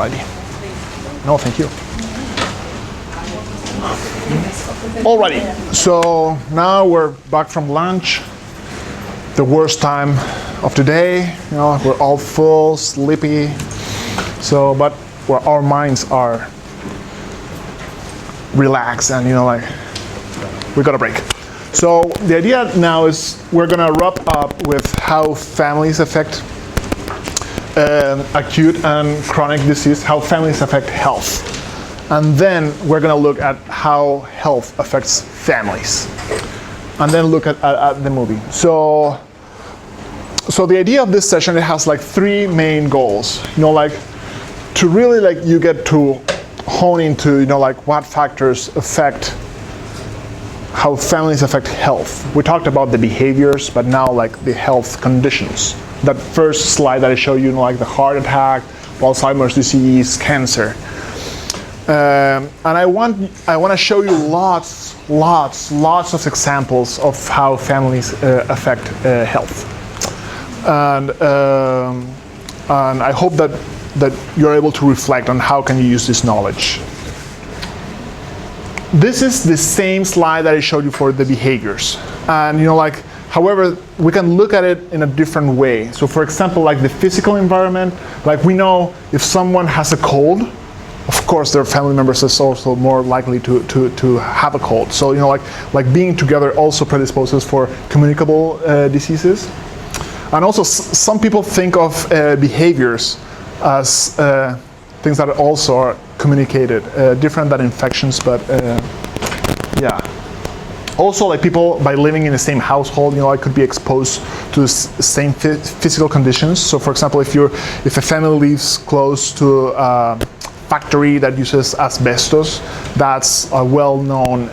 Alrighty. No, thank you. Alrighty. So now we're back from lunch. The worst time of the day. You know, we're all full, sleepy. So, but our minds are relaxed, and you know, like we got a break. So the idea now is we're gonna wrap up with how families affect acute and chronic disease, how families affect health. And then we're gonna look at how health affects families. And then look at the movie. So the idea of this session, it has like three main goals. You know, like to really like you get to hone into, you know, like what factors affect how families affect health. We talked about the behaviors, but now like the health conditions. That first slide that I showed you know, like the heart attack, Alzheimer's disease, cancer. And I want to show you lots of examples of how families affect health. And I hope that you're able to reflect on how can you use this knowledge. This is the same slide that I showed you for the behaviors. And you know, like, however, we can look at it in a different way. So for example, like the physical environment, like we know if someone has a cold, of course their family members is also more likely to have a cold. So you know, like being together also predisposes for communicable diseases. And also some people think of behaviors as things that also are communicated, different than infections, but yeah. Also, like people, by living in the same household, you know, like could be exposed to the same physical conditions. So for example, if a family lives close to a factory that uses asbestos, that's a well-known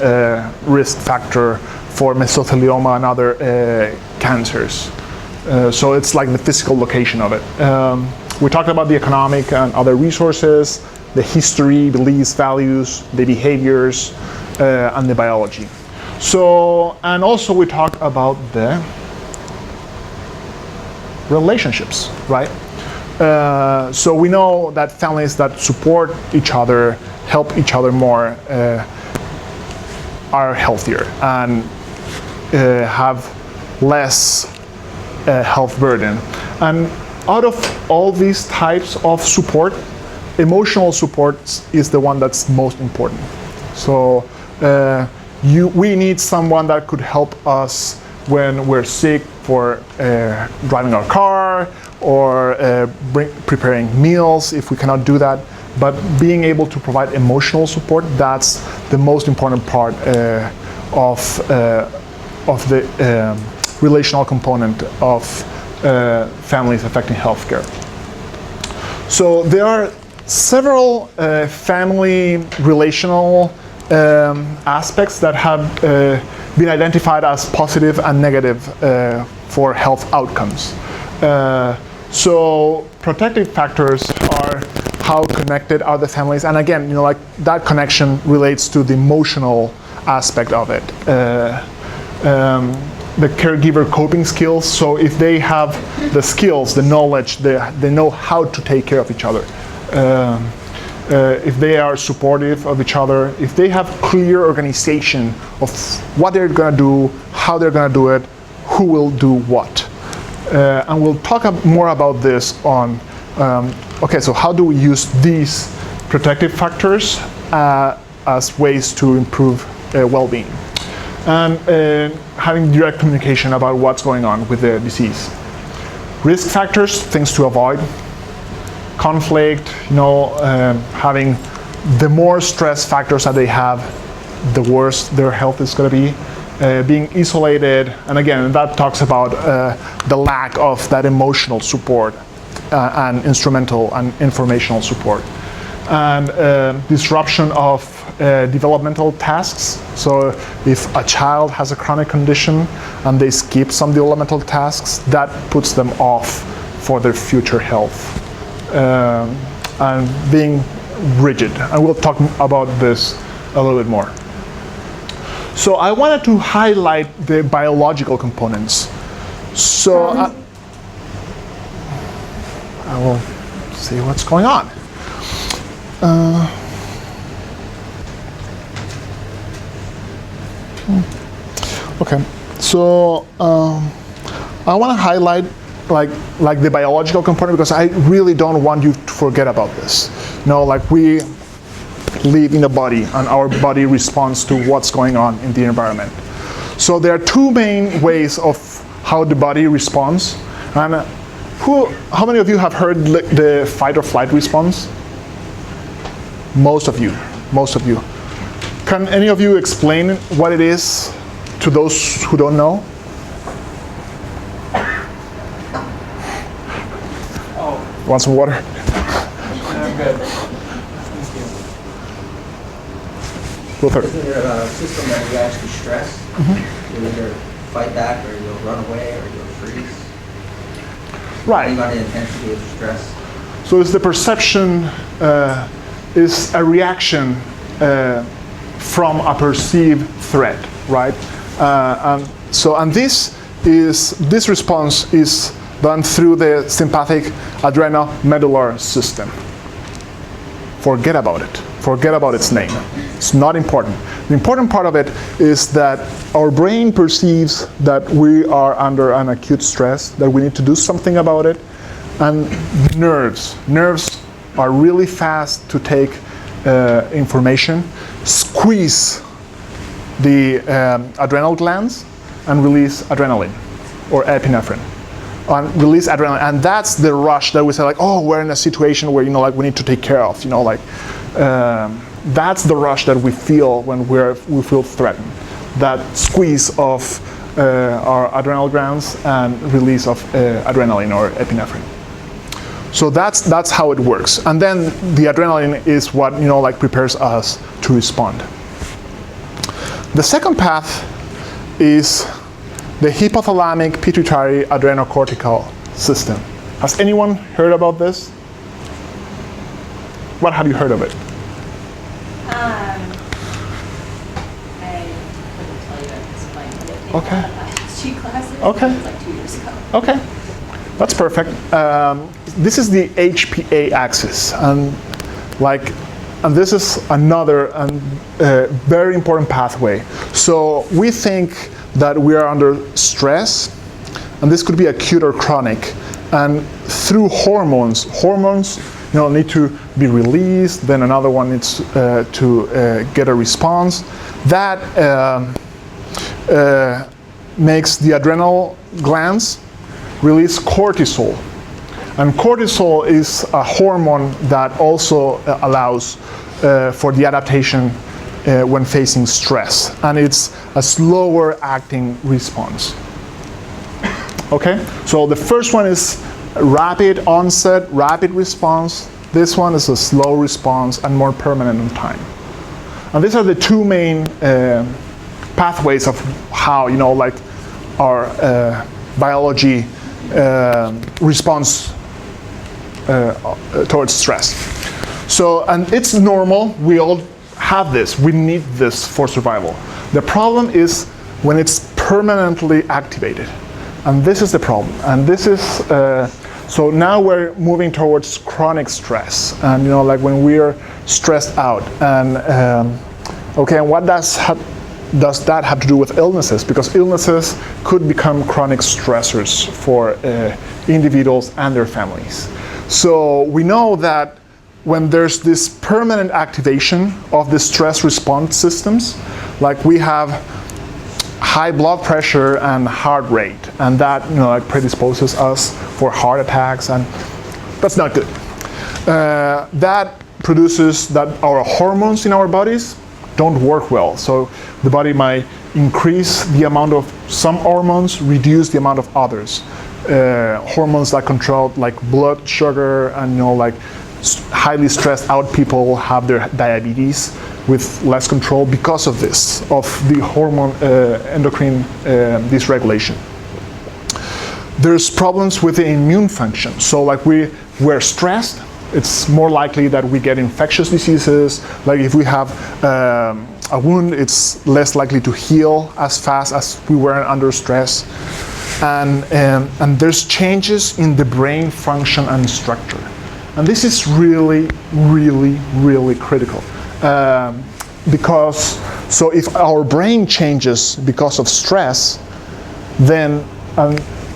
risk factor for mesothelioma and other cancers. So it's like the physical location of it. We talked about the economic and other resources, the history, beliefs, values, the behaviors, and the biology. So, and also we talked about the relationships, right? So we know that families that support each other, help each other more, are healthier and have less health burden. And out of all these types of support, emotional support is the one that's most important. So we need someone that could help us when we're sick for driving our car or preparing meals if we cannot do that. But being able to provide emotional support, that's the most important part of the relational component of families affecting healthcare. So there are several family relational aspects that have been identified as positive and negative for health outcomes. So protective factors are how connected are the families, and again, you know, like that connection relates to the emotional aspect of it. The caregiver coping skills, so if they have the skills, the knowledge, they know how to take care of each other. If they are supportive of each other, if they have clear organization of what they're gonna do, how they're gonna do it, who will do what. And we'll talk more about this on, okay, so how do we use these protective factors as ways to improve well-being? And having direct communication about what's going on with the disease. Risk factors, things to avoid. Conflict, you know, having the more stress factors that they have, the worse their health is going to be. Being isolated, and again, that talks about the lack of that emotional support and instrumental and informational support. And disruption of developmental tasks. So if a child has a chronic condition and they skip some developmental tasks, that puts them off for their future health. And being rigid. And we'll talk about this a little bit more. So I wanted to highlight the biological components. So I will see what's going on. Okay, so I want to highlight like the biological component, because I really don't want you to forget about this. You know, like we live in the body, and our body responds to what's going on in the environment. So there are two main ways of how the body responds. And how many of you have heard the fight or flight response? Most of you. Can any of you explain what it is to those who don't know? Want some water? I'm good. Thank you. Go third. Isn't there a system that you actually stress? You'll either fight back, or you'll run away, or you'll freeze. Right. Depending on the intensity of stress. So it's the perception, is a reaction from a perceived threat, right? And this response is done through the sympathetic adrenomedullary system. Forget about it. Forget about its name. It's not important. The important part of it is that our brain perceives that we are under an acute stress, that we need to do something about it. And nerves are really fast to take information, squeeze the adrenal glands, and release adrenaline or epinephrine. And release adrenaline, and that's the rush that we say, like, oh, we're in a situation where, you know, like, we need to take care of, you know, like, that's the rush that we feel when we feel threatened. That squeeze of our adrenal glands and release of adrenaline or epinephrine. So that's how it works. And then the adrenaline is what, you know, like, prepares us to respond. The second path is the hypothalamic pituitary adrenocortical system. Has anyone heard about this? What have you heard of it? I couldn't tell you at this point, but it came Okay. out of my history classes. Okay. It was like 2 years ago. Okay, that's perfect. This is the HPA axis, and this is another very important pathway. So we think that we are under stress, and this could be acute or chronic, and through hormones, you know, need to be released, then another one needs to get a response. That makes the adrenal glands release cortisol. And cortisol is a hormone that also allows for the adaptation when facing stress. And it's a slower acting response. Okay, so the first one is rapid onset, rapid response. This one is a slow response and more permanent in time. And these are the two main pathways of how, you know, like, our biology responds towards stress. So, and it's normal, we all have this, we need this for survival. The problem is when it's permanently activated. And this is the problem. And this is, so now we're moving towards chronic stress. And, you know, like, when we're stressed out. And, okay, and what does that have to do with illnesses? Because illnesses could become chronic stressors for individuals and their families. So we know that when there's this permanent activation of the stress response systems, like, we have high blood pressure and heart rate, and that, you know, like, predisposes us for heart attacks, and that's not good. That produces that our hormones in our bodies don't work well. So the body might increase the amount of some hormones, reduce the amount of others. Hormones that control, like, blood sugar, and, you know, like, highly stressed out people have their diabetes with less control because of this, of the hormone endocrine dysregulation. There's problems with the immune function. So, like, we're stressed, it's more likely that we get infectious diseases. Like, if we have a wound, it's less likely to heal as fast as we were under stress. And there's changes in the brain function and structure. And this is really, really, really critical. Because, so if our brain changes because of stress, then,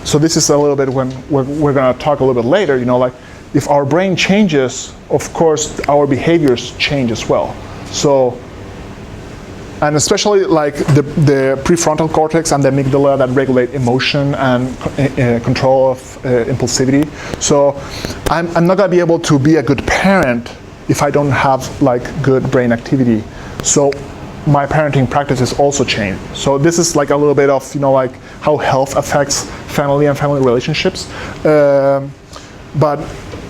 so this is a little bit when we're going to talk a little bit later, like if our brain changes, of course, our behaviors change as well. So, and especially like the prefrontal cortex and the amygdala that regulate emotion and control of impulsivity. So I'm not going to be able to be a good parent if I don't have like good brain activity. So my parenting practices also change. So this is like a little bit of, like how health affects family and family relationships. But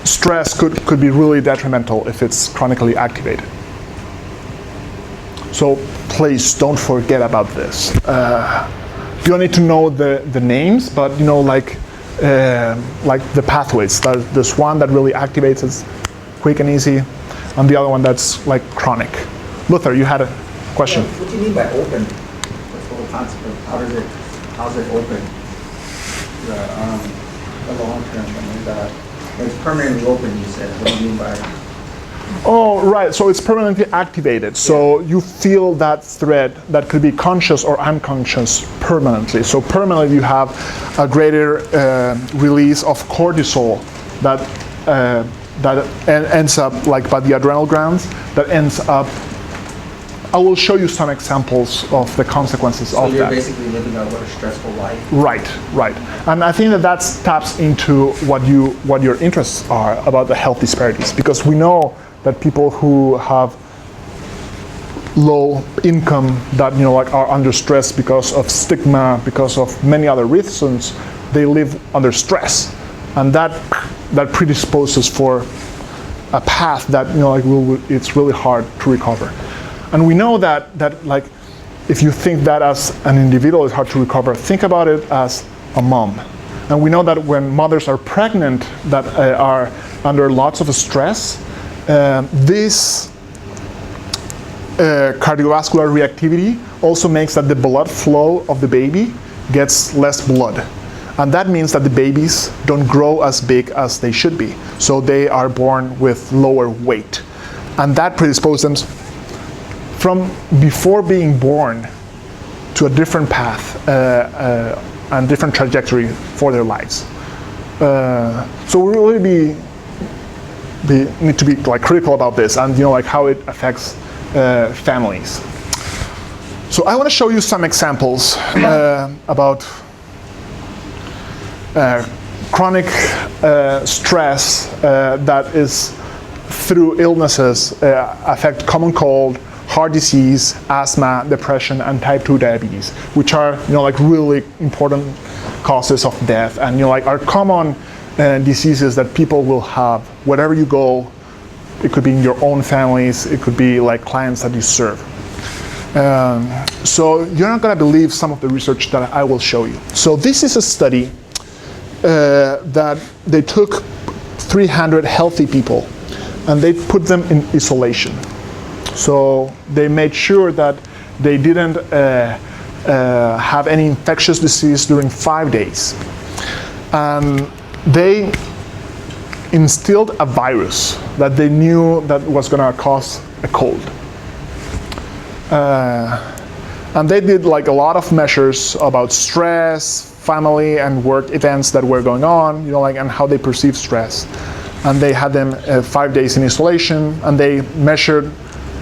stress could be really detrimental if it's chronically activated. So please don't forget about this. You don't need to know the names, but like the pathways. There's one that really activates, it's quick and easy, and the other one that's like chronic. Luther, you had a question. What do you mean by open? What's the whole concept of how's it open? The long term, it's permanently open. You said. What do you mean by? Oh, right. So it's permanently activated. So you feel that thread that could be conscious or unconscious permanently. So permanently you have a greater release of cortisol that ends up like by the adrenal glands that ends up. I will show you some examples of the consequences of that. So you're basically living a what a stressful life. Right. And I think that taps into what your interests are about the health disparities, because we know that people who have low income that like are under stress because of stigma, because of many other reasons, they live under stress, and that predisposes for a path that it's really hard to recover. And we know that like if you think that as an individual is hard to recover, think about it as a mom. And we know that when mothers are pregnant that are under lots of stress, this cardiovascular reactivity also makes that the blood flow of the baby gets less blood. And that means that the babies don't grow as big as they should be. So they are born with lower weight. And that predisposes them from before being born to a different path and different trajectory for their lives. So we really need to be like critical about this and like how it affects families. So I want to show you some examples about chronic stress that is through illnesses affect common cold, heart disease, asthma, depression, and type 2 diabetes, which are like really important causes of death and like are common diseases that people will have wherever you go. It could be in your own families, it could be like clients that you serve. So you're not going to believe some of the research that I will show you. So this is a study that they took 300 healthy people and they put them in isolation. So they made sure that they didn't have any infectious disease during 5 days. And they instilled a virus that they knew that was going to cause a cold. And they did like a lot of measures about stress, family and work events that were going on, like and how they perceive stress. And they had them 5 days in isolation, and they measured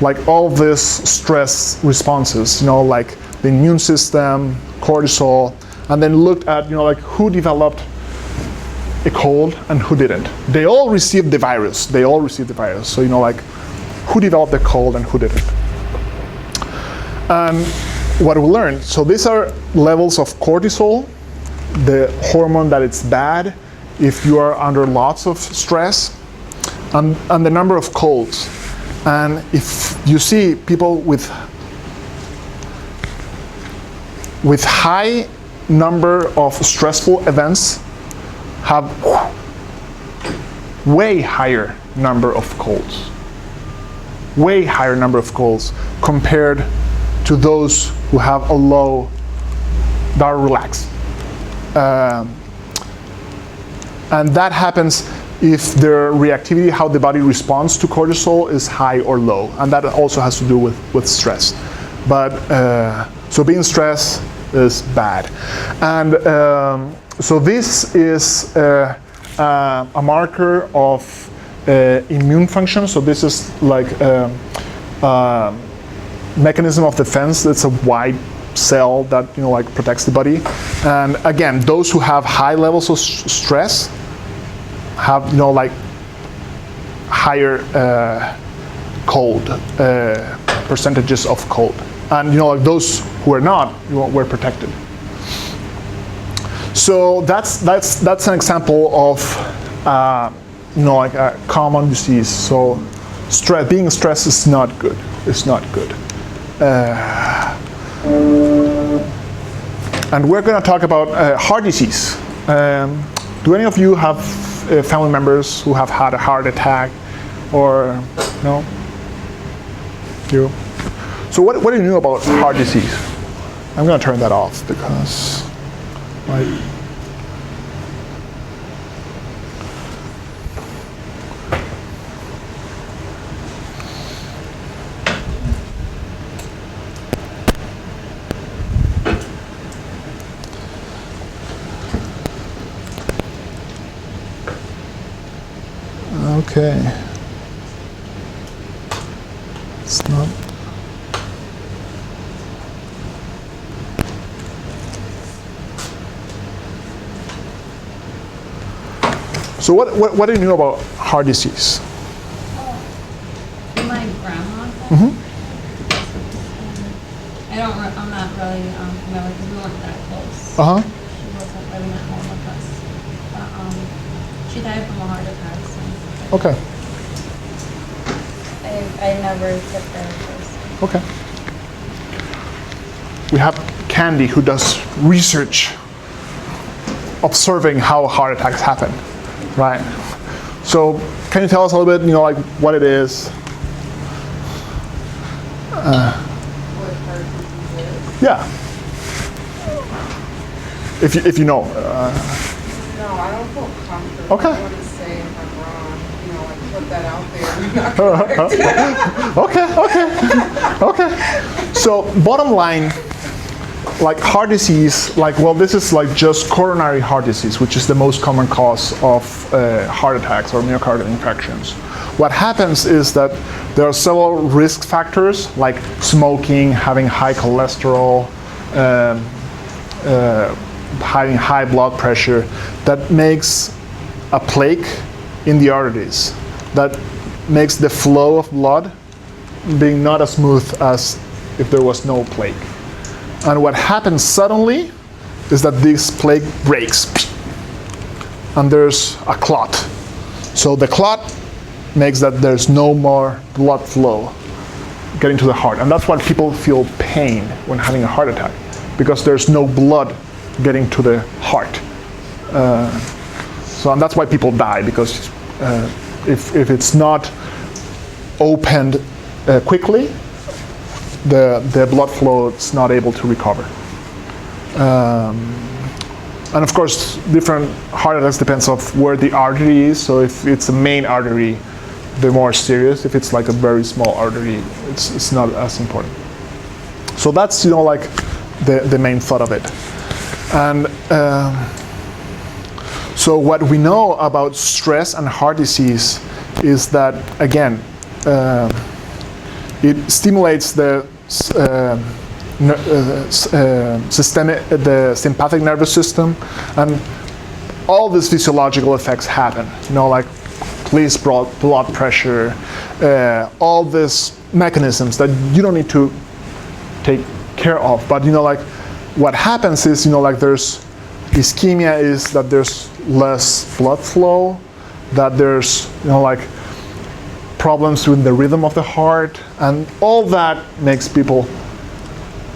like all this stress responses, like the immune system, cortisol, and then looked at like who developed a cold and who didn't. They all received the virus. So like who developed the cold and who didn't. And what we learned, so these are levels of cortisol, the hormone that it's bad if you are under lots of stress, and the number of colds. And if you see people with high number of stressful events have way higher number of colds. Way higher number of colds compared to those who have a low, that are relaxed. And that happens if their reactivity, how the body responds to cortisol, is high or low, and that also has to do with stress. But so being stressed is bad, and so this is a marker of immune function. So this is like mechanism of defense. It's a white cell that like protects the body. And again, those who have high levels of stress have like higher cold percentages of cold, and like those who are not were protected. So that's an example of like a common disease. So being stressed is not good. It's not good. And we're going to talk about heart disease. Do any of you have family members who have had a heart attack, or no? You? So what do you know about heart disease? I'm going to turn that off because okay. It's not. So what do you know about heart disease? My grandma. Mm-hmm. I'm not really familiar because we weren't that close. Uh-huh. She wasn't living at home with us. But she died from a heart attack. So Okay. I never took her first. Okay. We have Candy, who does research observing how heart attacks happen, right? So can you tell us a little bit, like what it is? What heart disease is? Yeah. If you know. No, I don't feel comfortable. Okay. I want to say if I'm wrong, like put that out there. Okay. So bottom line, like heart disease, this is like just coronary heart disease, which is the most common cause of heart attacks or myocardial infarctions. What happens is that there are several risk factors, like smoking, having high cholesterol, having high blood pressure, that makes a plaque in the arteries that makes the flow of blood being not as smooth as if there was no plaque. And what happens suddenly is that this plaque breaks and there's a clot. So the clot makes that there's no more blood flow getting to the heart. And that's why people feel pain when having a heart attack, because there's no blood getting to the heart. And that's why people die, because if it's not opened quickly, the blood flow is not able to recover. And of course, different heart attacks depends on where the artery is. So if it's a main artery, they're more serious. If it's like a very small artery, it's not as important. So that's like the main thought of it. And so what we know about stress and heart disease is that, again, it stimulates the sympathetic nervous system, and all these physiological effects happen. Like increased blood pressure, all these mechanisms that you don't need to take care of. But what happens is there's ischemia, is that there's less blood flow, that there's problems with the rhythm of the heart, and all that makes people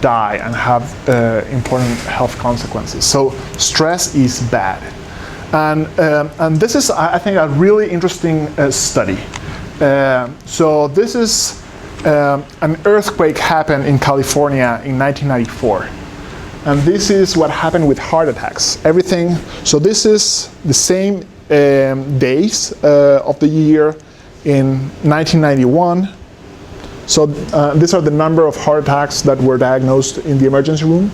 die and have important health consequences. So stress is bad, and this is, I think, a really interesting study. So this is an earthquake happened in California in 1994. And this is what happened with heart attacks. So this is the same days of the year in 1991. So these are the number of heart attacks that were diagnosed in the emergency room.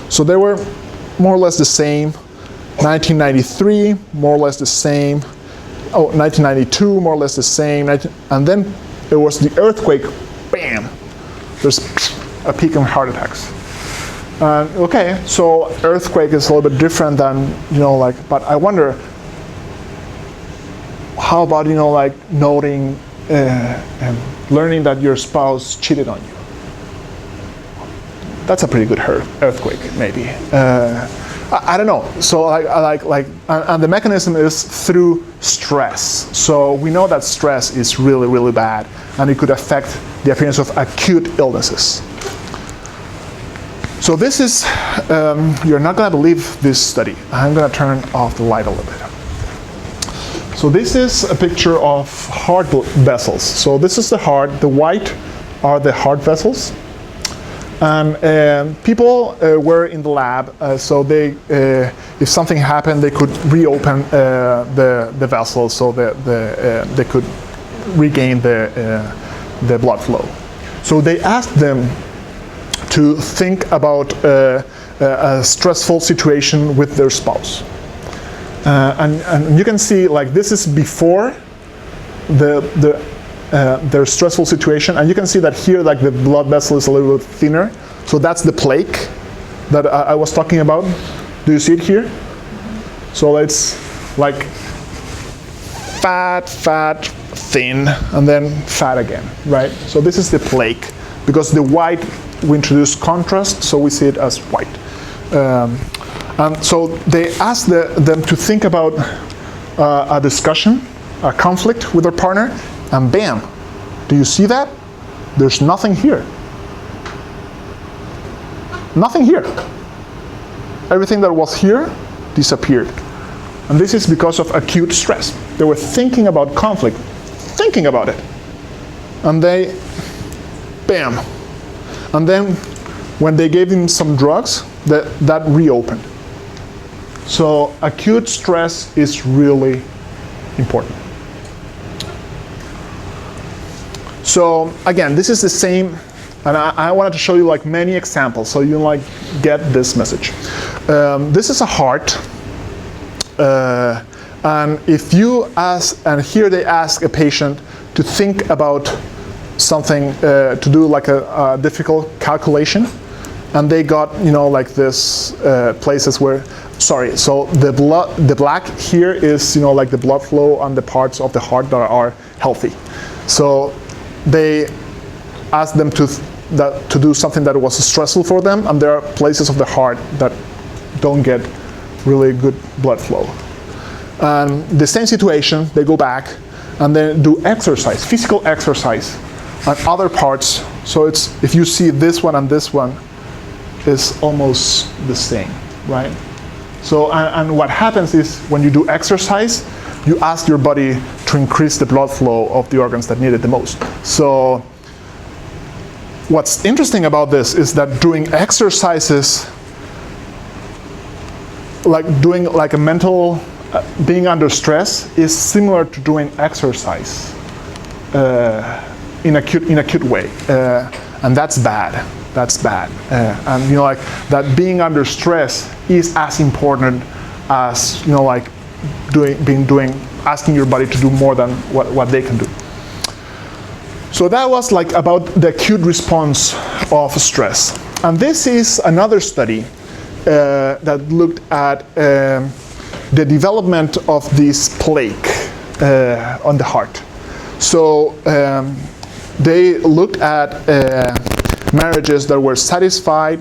So they were more or less the same. 1993, more or less the same. 1992, more or less the same. And then there was the earthquake, bam! There's a peak in heart attacks. Okay, so earthquake is a little bit different than, but I wonder, how about, noting and learning that your spouse cheated on you? That's a pretty good earthquake, maybe. I don't know. So and the mechanism is through stress. So we know that stress is really, really bad, and it could affect the appearance of acute illnesses. So this is, you're not going to believe this study. I'm going to turn off the light a little bit. So this is a picture of heart vessels. So this is the heart. The white are the heart vessels. And people were in the lab, so they, if something happened, they could reopen the vessel so that they could regain the blood flow. So they asked them to think about a stressful situation with their spouse. And you can see, like, this is before their stressful situation, and you can see that here, like, the blood vessel is a little bit thinner. So that's the plaque that I was talking about. Do you see it here? So it's like fat, thin, and then fat again, right? So this is the plaque, because the white, we introduce contrast, so we see it as white. And so they asked them to think about a discussion, a conflict with their partner, and bam, do you see that? There's nothing here. Nothing here. Everything that was here disappeared. And this is because of acute stress. They were thinking about conflict, thinking about it. And they, bam. And then when they gave him some drugs, that reopened. So acute stress is really important. So again, this is the same, and I wanted to show you like many examples so you like get this message. This is a heart, and if you ask, and here they ask a patient to think about something, to do like a difficult calculation, and they got, like this places where, so the black here is, like the blood flow on the parts of the heart that are healthy. So they asked them to do something that was stressful for them, and there are places of the heart that don't get really good blood flow. And the same situation, they go back and then do exercise, physical exercise on other parts. So it's, if you see this one and this one, is almost the same, right? So, and what happens is when you do exercise, you ask your body to increase the blood flow of the organs that need it the most. So what's interesting about this is that doing exercises, like doing like a mental, being under stress, is similar to doing exercise in acute way, and that's bad. That's bad. And like that being under stress is as important as like asking your body to do more than what they can do. So that was like about the acute response of stress. And this is another study that looked at the development of this plaque on the heart. So they looked at marriages that were satisfied,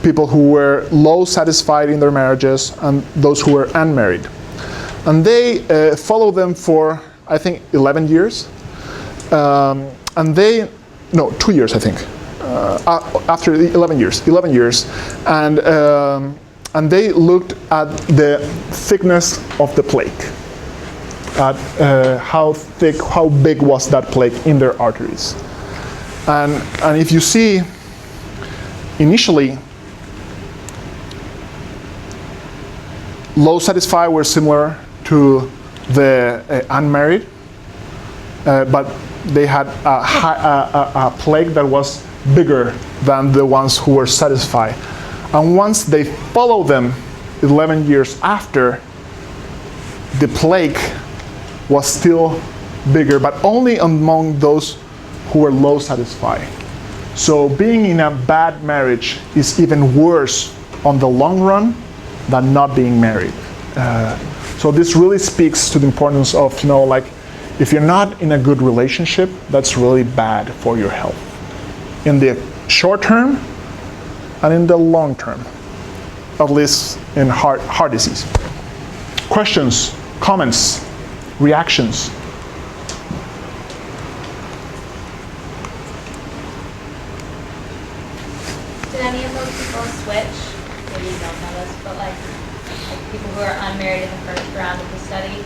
people who were low satisfied in their marriages, and those who were unmarried. And they followed them for, I think, 11 years. And they, no, 2 years, I think. After 11 years. And they looked at the thickness of the plaque, at how big was that plaque in their arteries. And if you see, initially, low satisfied were similar to the unmarried, but they had a plague that was bigger than the ones who were satisfied. And once they follow them 11 years after, the plague was still bigger, but only among those who were low satisfied. So being in a bad marriage is even worse on the long run than not being married. So this really speaks to the importance of, like, if you're not in a good relationship, that's really bad for your health. In the short term and in the long term, at least in heart disease. Questions, comments, reactions? Did any of those people switch? Maybe you don't know this, but like people who are unmarried in the first round of the study?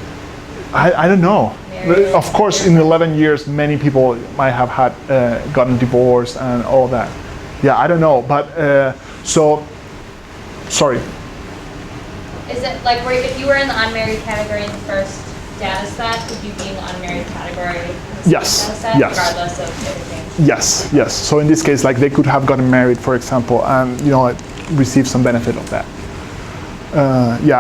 I don't know. Married. Of course, in 11 years, many people might have had gotten divorced and all that. Yeah, I don't know. But sorry. Is it like if you were in the unmarried category in the first data set, would you be in the unmarried category in the second Yes, data set, yes. regardless of everything? Yes. So in this case, like they could have gotten married, for example, and receive some benefit of that.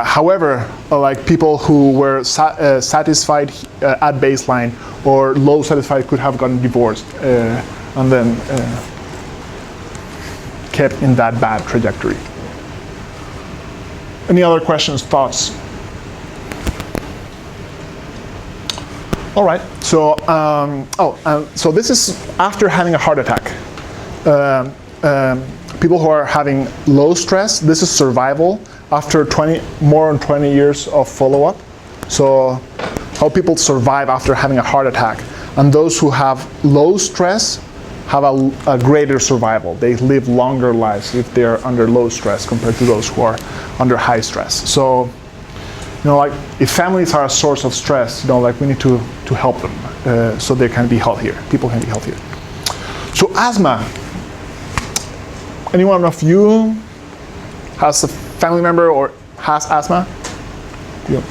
However, like people who were satisfied at baseline or low satisfied could have gotten divorced and then kept in that bad trajectory. Any other questions, thoughts? All right. So, so this is after having a heart attack. People who are having low stress, this is survival after more than 20 years of follow-up. So how people survive after having a heart attack. And those who have low stress have a greater survival. They live longer lives if they're under low stress compared to those who are under high stress. So, like if families are a source of stress, like we need to help them so they can be healthier. People can be healthier. So asthma. Anyone of you has a family member or has asthma? Yeah.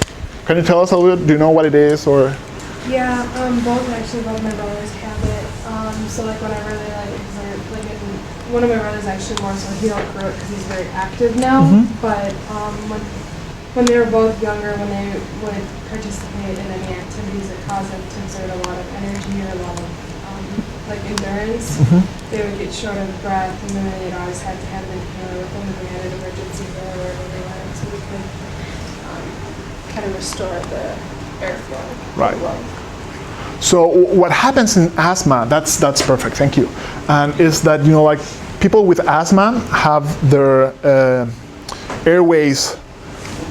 Can you tell us a little bit? Do you know what it is or? Yeah, both my brothers have it. So like whenever they one of my brothers actually more so he don't grow it because he's very active now. Mm-hmm. But when they were both younger, when they would participate in any activities that caused them to exert a lot of energy or a lot of endurance, they would get short of breath, and then they'd always have to have an inhaler with them, and we had an emergency room wherever they went, so we could kind of restore the airflow. Right. So what happens in asthma, that's perfect, thank you, and is that, like people with asthma have their airways,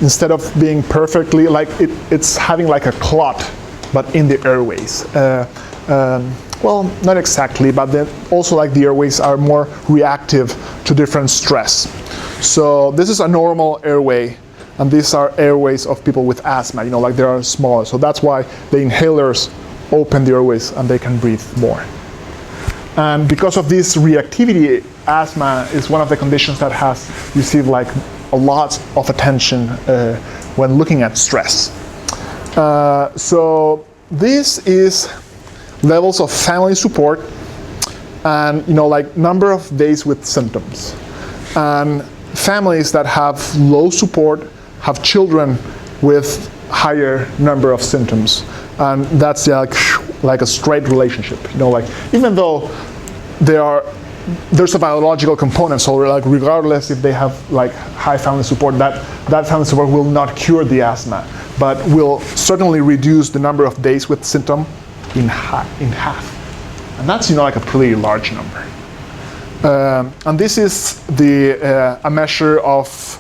instead of being perfectly, like it's having like a clot, but in the airways. Well, not exactly, but then also like the airways are more reactive to different stress. So this is a normal airway, and these are airways of people with asthma, like they are smaller. So that's why the inhalers open the airways and they can breathe more. And because of this reactivity, asthma is one of the conditions that has received like a lot of attention when looking at stress. So this is levels of family support and like number of days with symptoms. And families that have low support have children with higher number of symptoms, and that's like a straight relationship. Even though there's a biological component, so like regardless if they have like high family support, that family support will not cure the asthma, but will certainly reduce the number of days with symptom in half, and that's like a pretty large number. And this is a measure of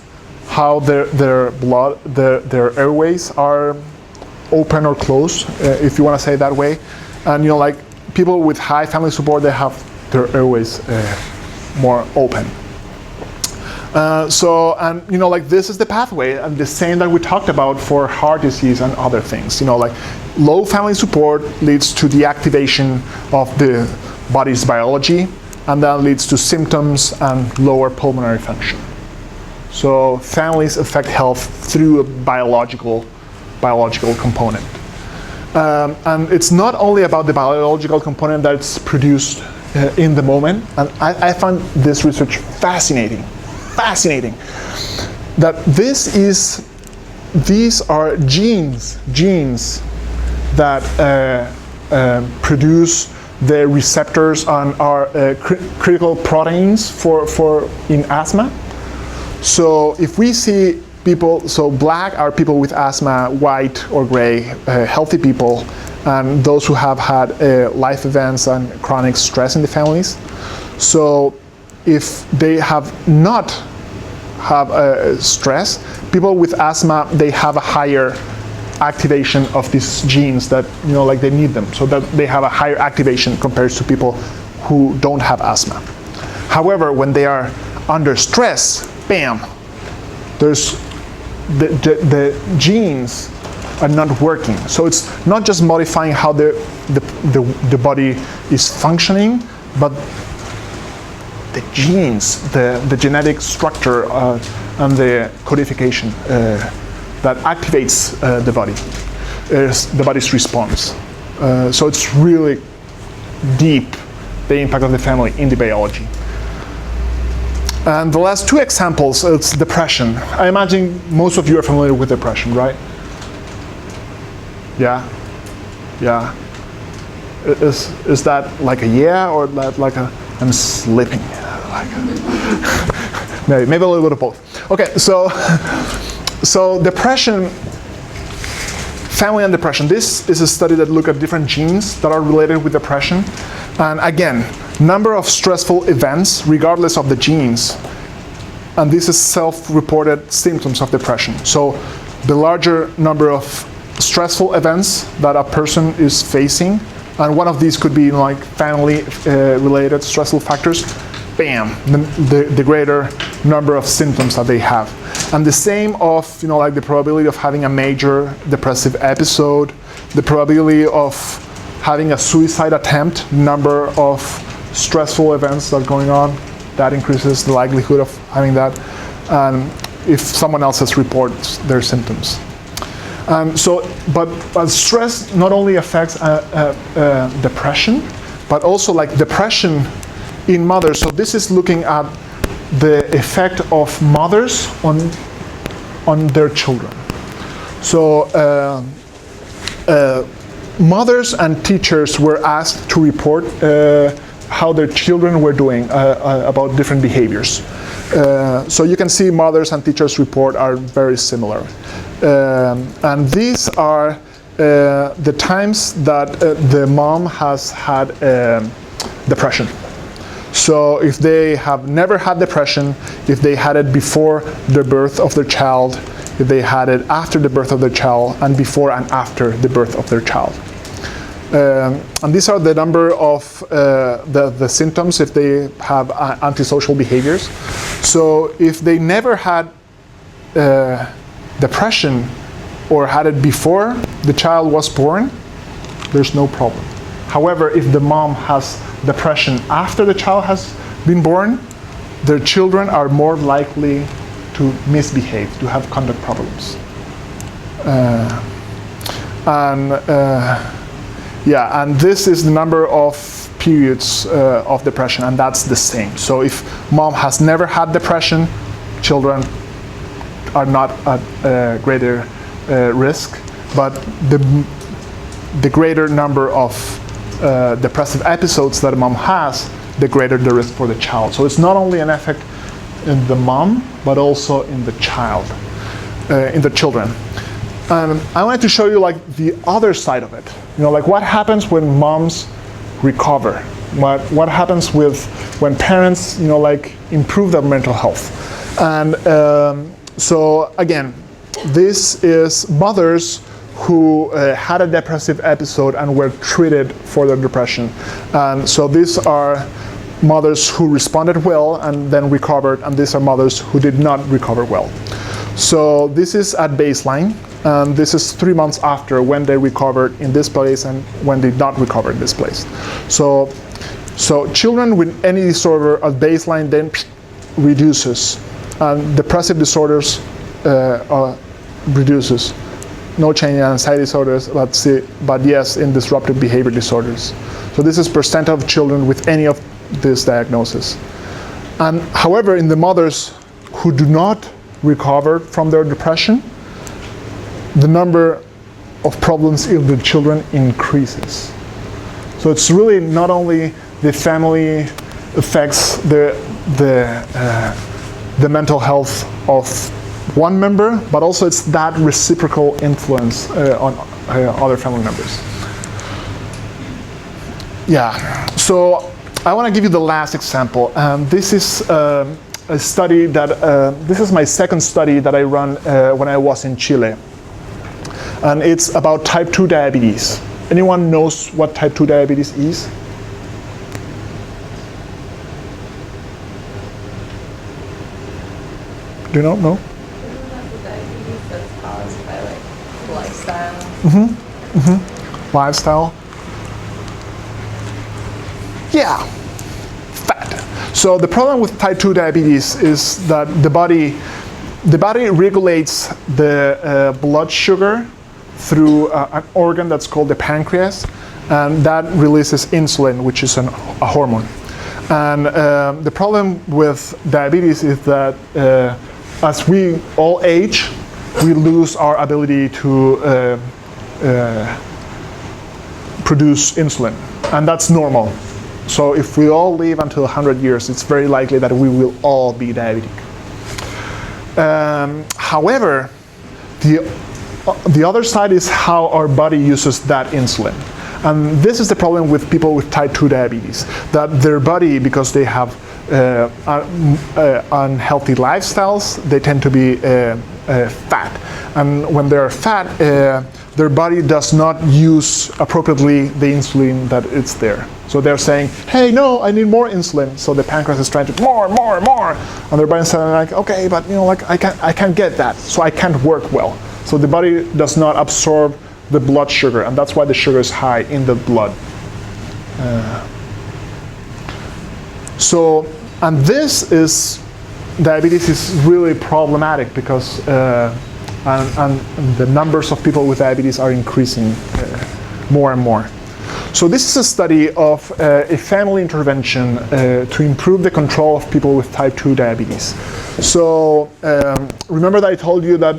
how their airways are open or closed, if you want to say it that way. And like people with high family support, they have their airways more open. Like this is the pathway, and the same that we talked about for heart disease and other things. Like low family support leads to the activation of the body's biology, and that leads to symptoms and lower pulmonary function. So families affect health through a biological biological component. And it's not only about the biological component that's produced in the moment, and I find this research fascinating, that these are genes that produce the receptors on our critical proteins for in asthma. So if we see people, so black are people with asthma, white or gray, healthy people, and those who have had life events and chronic stress in the families. So if they have not have stress, people with asthma, they have a higher activation of these genes that, like they need them, so that they have a higher activation compared to people who don't have asthma. However, when they are under stress, bam, there's the genes are not working. So it's not just modifying how the body is functioning, but the genes, the genetic structure and the codification that activates the body, the body's response. So it's really deep, the impact of the family in the biology. And the last two examples, it's depression. I imagine most of you are familiar with depression, right? Yeah? Yeah. Is that like a yeah, or like a I'm sleeping? Like maybe a little bit of both. Okay, so depression, family and depression. This is a study that looked at different genes that are related with depression. And again, number of stressful events, regardless of the genes. And this is self-reported symptoms of depression. So the larger number of stressful events that a person is facing, and one of these could be like family-related stressful factors, bam, the greater number of symptoms that they have. And the same of, like the probability of having a major depressive episode, the probability of having a suicide attempt, number of stressful events that are going on, that increases the likelihood of having that, if someone else has reported their symptoms. But stress not only affects depression, but also like depression in mothers. So this is looking at the effect of mothers on their children. So mothers and teachers were asked to report how their children were doing about different behaviors. So you can see mothers and teachers report are very similar. And these are the times that the mom has had depression. So if they have never had depression, if they had it before the birth of their child, if they had it after the birth of their child, and before and after the birth of their child. And these are the number of the symptoms if they have antisocial behaviors. So if they never had depression or had it before the child was born, there's no problem. However, if the mom has depression after the child has been born, their children are more likely to misbehave, to have conduct problems. And this is the number of periods of depression, and that's the same. So if mom has never had depression, children are not at greater risk, but the greater number of depressive episodes that a mom has, the greater the risk for the child. So it's not only an effect in the mom, but also in the child, in the children. And I wanted to show you like the other side of it. Like what happens when moms recover? What happens with when parents, like improve their mental health? And so again, this is mothers who had a depressive episode and were treated for their depression. And so these are mothers who responded well and then recovered, and these are mothers who did not recover well. So this is at baseline, and this is 3 months after when they recovered in this place and when they did not recover in this place. So children with any disorder at baseline then reduces, and depressive disorders reduces. no change in anxiety disorders, but yes, in disruptive behavior disorders. So this is percent of children with any of these diagnoses. And however, in the mothers who do not recover from their depression, the number of problems in the children increases. So it's really not only the family affects the mental health of one member, but also it's that reciprocal influence on other family members. Yeah, so I want to give you the last example. This is a study that, this is my second study that I run when I was in Chile. And it's about type 2 diabetes. Anyone knows what type 2 diabetes is? Do you know? No? Isn't that the diabetes that's caused by like lifestyle? Lifestyle. Yeah, fat. So the problem with type 2 diabetes is that the body regulates the blood sugar through an organ that's called the pancreas, and that releases insulin, which is a hormone. And the problem with diabetes is that as we all age, we lose our ability to produce insulin, and that's normal. So if we all live until 100 years, it's very likely that we will all be diabetic. However, the other side is how our body uses that insulin. And this is the problem with people with type 2 diabetes, that their body, because they have unhealthy lifestyles, they tend to be fat. And when they're fat, their body does not use appropriately the insulin that it's there. So they're saying, hey, no, I need more insulin. So the pancreas is trying to more. And their body's saying like, okay, but I can't get that, so I can't work well. So the body does not absorb the blood sugar, and that's why the sugar is high in the blood. And diabetes is really problematic because and the numbers of people with diabetes are increasing more and more. So this is a study of a family intervention to improve the control of people with type 2 diabetes. So remember that I told you that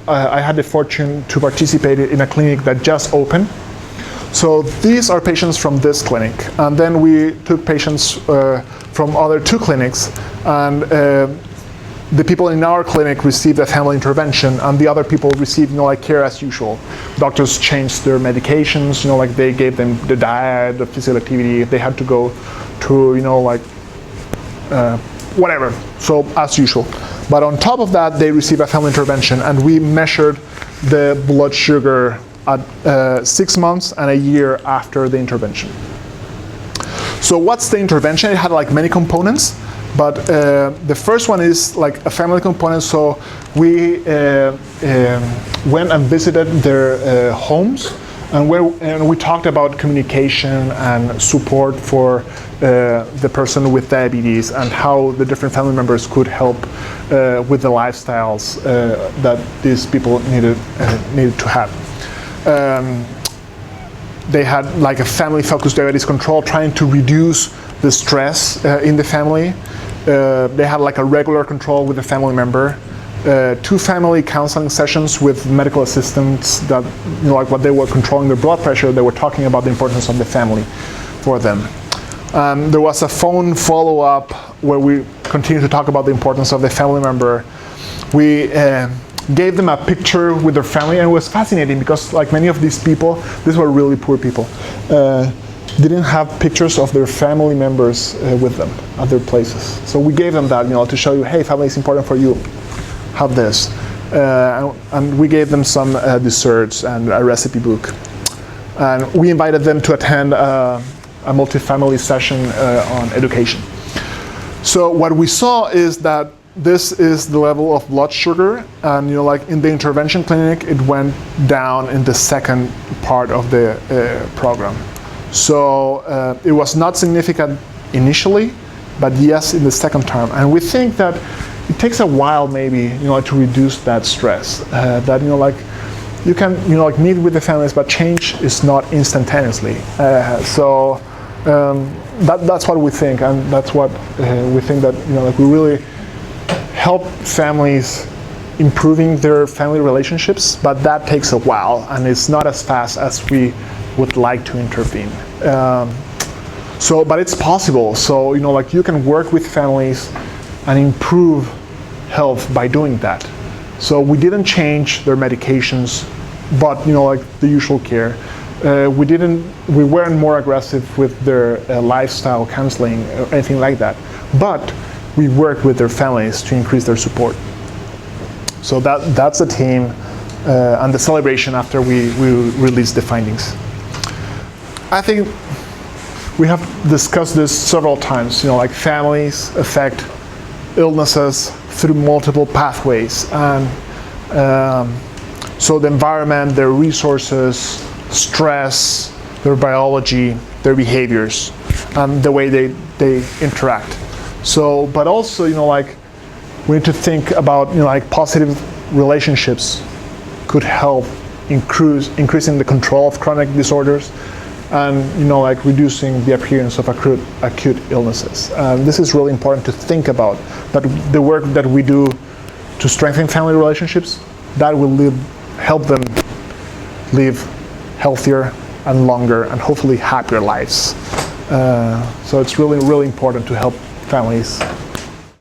I had the fortune to participate in a clinic that just opened. So these are patients from this clinic, and then we took patients from other 2 clinics, and the people in our clinic received a family intervention, and the other people received care as usual. Doctors changed their medications, they gave them the diet, the physical activity. They had to go to whatever, so as usual. But on top of that, they received a family intervention, and we measured the blood sugar at 6 months and a year after the intervention. So what's the intervention? It had many components, but the first one is a family component. So we went and visited their homes, and we talked about communication and support for the person with diabetes, and how the different family members could help with the lifestyles that these people needed to have. They had a family-focused diabetes control, trying to reduce the stress in the family. They had a regular control with the family member. 2 family counseling sessions with medical assistants that, what they were controlling their blood pressure, they were talking about the importance of the family for them. There was a phone follow-up where we continued to talk about the importance of the family member. We gave them a picture with their family, and it was fascinating because many of these people, these were really poor people, didn't have pictures of their family members with them at their places. So we gave them that, to show you, hey, family is important for you. Have this. And we gave them some desserts and a recipe book. And we invited them to attend a multi-family session on education. So what we saw is that this is the level of blood sugar, and in the intervention clinic, it went down in the second part of the program. So it was not significant initially, but yes, in the second term. And we think that it takes a while, maybe, to reduce that stress. you can like meet with the families, but change is not instantaneously. That's what we think, and that's what we think that like we really help families improving their family relationships, but that takes a while, and it's not as fast as we would like to intervene. But it's possible. So like you can work with families and improve health by doing that. So we didn't change their medications, but like the usual care. We weren't more aggressive with their lifestyle counseling or anything like that. But we worked with their families to increase their support. So that's the team and the celebration after we released the findings. I think we have discussed this several times. Like families affect illnesses through multiple pathways, and so the environment, their resources, stress, their biology, their behaviors, and the way they interact. So, but also, like we need to think about, like positive relationships could help increasing the control of chronic disorders, and like reducing the appearance of acute illnesses. This is really important to think about. That the work that we do to strengthen family relationships, that will help them live healthier and longer and hopefully happier lives. So it's really, really important to help families